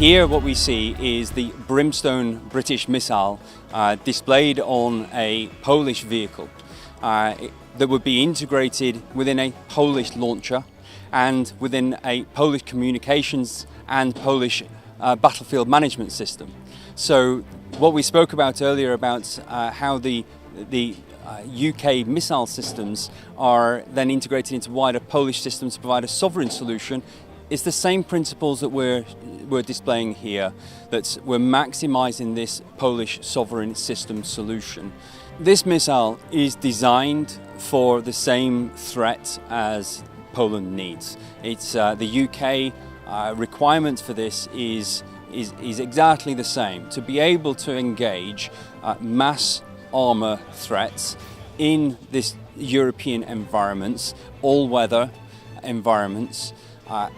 Here what we see is the Brimstone British missile displayed on a Polish vehicle that would be integrated within a Polish launcher and within a Polish communications and Polish battlefield management system. So what we spoke about earlier about how the UK missile systems are then integrated into wider Polish systems to provide a sovereign solution. It's the same principles that we're displaying here, that we're maximising this Polish sovereign system solution. This missile is designed for the same threat as Poland needs. It's the UK requirement for this is exactly the same, to be able to engage mass armour threats in this European environments, all-weather environments,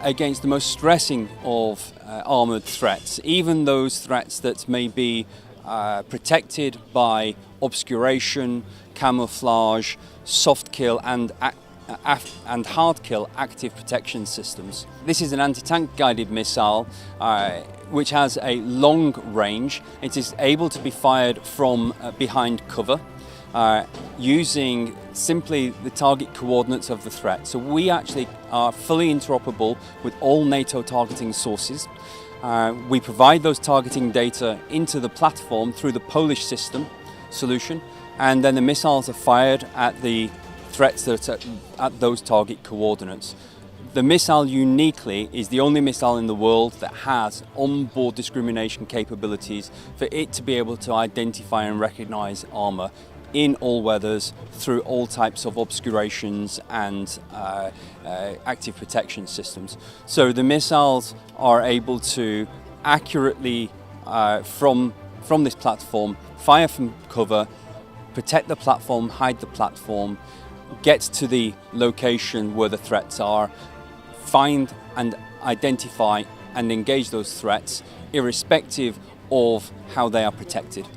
against the most stressing of armoured threats, even those threats that may be protected by obscuration, camouflage, soft kill and hard kill active protection systems. This is an anti-tank guided missile which has a long range. It is able to be fired from behind cover using simply the target coordinates of the threat. So we actually are fully interoperable with all NATO targeting sources. We provide those targeting data into the platform through the Polish system solution, and then the missiles are fired at the threats that are at those target coordinates. The missile uniquely is the only missile in the world that has onboard discrimination capabilities for it to be able to identify and recognise armour in all weathers through all types of obscurations and active protection systems. So the missiles are able to accurately, from this platform, fire from cover, protect the platform, hide the platform, get to the location where the threats are, find and identify and engage those threats irrespective of how they are protected.